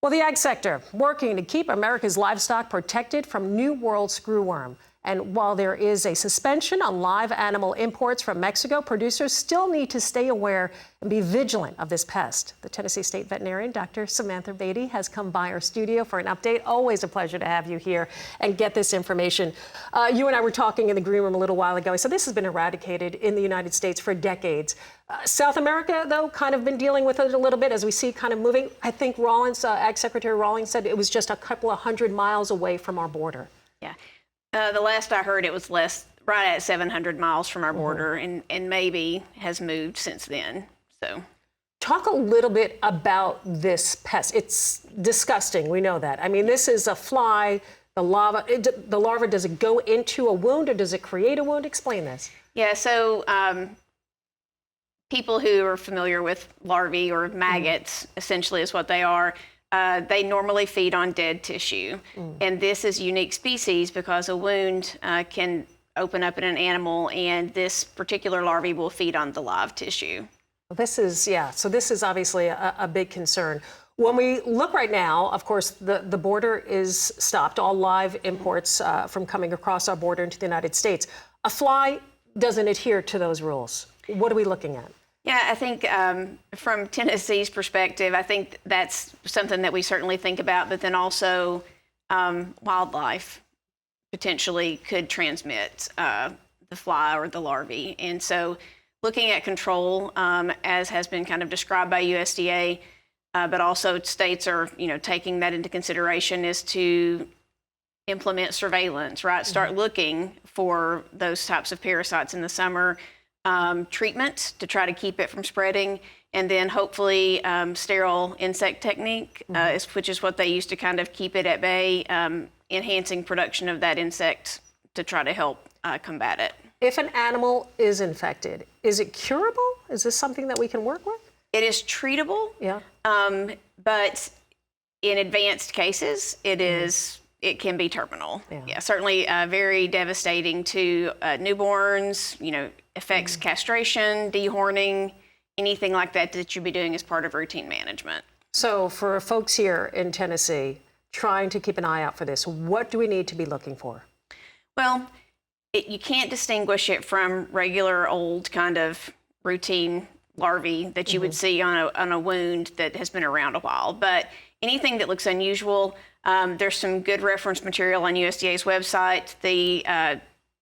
Well, the ag sector working to keep America's livestock protected from New World Screwworm. And while there is a suspension on live animal imports from Mexico, producers still need to stay aware and be vigilant of this pest. The Tennessee State Veterinarian Dr. Samantha Beaty has come by our studio for an update. Always a pleasure to have you here and get this information. You and I were talking in the green room a little while ago. So this has been eradicated in the United States for decades. South America, though, kind of been dealing with it a little bit as we see kind of moving. I think Rawlings, Ag Secretary Rawlings said it was just a couple of 100 miles away from our border. Yeah. The last I heard, it was right at 700 miles from our border, and maybe has moved since then. So, talk a little bit about this pest. It's disgusting. We know that. I mean, this is a fly. The larva, does it go into a wound or does it create a wound? Explain this. Yeah. So, people who are familiar with larvae or maggots, essentially, is what they are. They normally feed on dead tissue, and this is a unique species because a wound can open up in an animal, and this particular larvae will feed on the live tissue. This is, so this is obviously a big concern. When we look right now, of course, the border is stopped, all live imports from coming across our border into the United States. A fly doesn't adhere to those rules. What are we looking at? Yeah, I think from Tennessee's perspective, I think that's something that we certainly think about, but then also wildlife potentially could transmit the fly or the larvae. And so looking at control, as has been kind of described by USDA, but also states are, taking that into consideration, is to implement surveillance, right? Start looking for those types of parasites in the summer. Treatment to try to keep it from spreading, and then hopefully sterile insect technique, which is what they use to kind of keep it at bay, enhancing production of that insect to try to help combat it. If an animal is infected, is it curable? Is this something that we can work with? It is treatable, but in advanced cases, it can be terminal. Yeah, certainly very devastating to newborns, affects castration, dehorning, anything like that that you'd be doing as part of routine management. So for folks here in Tennessee trying to keep an eye out for this, what do we need to be looking for? Well, you can't distinguish it from regular old kind of routine larvae that you would see on a wound that has been around a while. But anything that looks unusual, there's some good reference material on USDA's website. The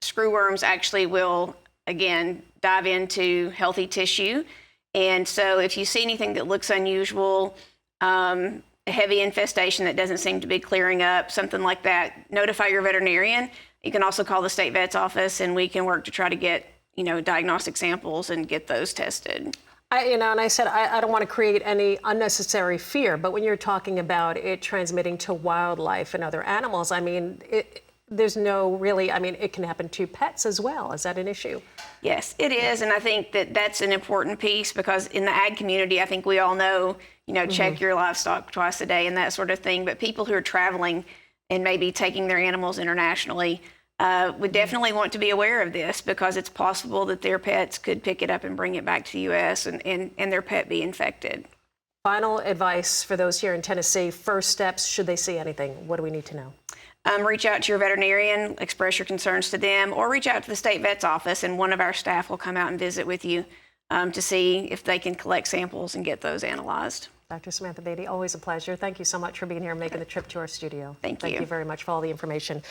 screwworms actually will, again, dive into healthy tissue. And so if you see anything that looks unusual, a heavy infestation that doesn't seem to be clearing up, something like that, notify your veterinarian. You can also call the state vet's office, and we can work to try to get, diagnostic samples and get those tested. And I said, I don't want to create any unnecessary fear, but when you're talking about it transmitting to wildlife and other animals, I mean, there's no really, it can happen to pets as well. Is that an issue? Yes, it is. And I think that that's an important piece because in the ag community, I think we all know, check your livestock twice a day and that sort of thing. But people who are traveling and maybe taking their animals internationally would definitely want to be aware of this because it's possible that their pets could pick it up and bring it back to the U.S. and their pet be infected. Final advice for those here in Tennessee, first steps, should they see anything? What do we need to know? Reach out to your veterinarian, express your concerns to them, or reach out to the state vet's office, and one of our staff will come out and visit with you to see if they can collect samples and get those analyzed. Dr. Samantha Beaty, always a pleasure. Thank you so much for being here and making the trip to our studio. Thank you. Thank you very much for all the information.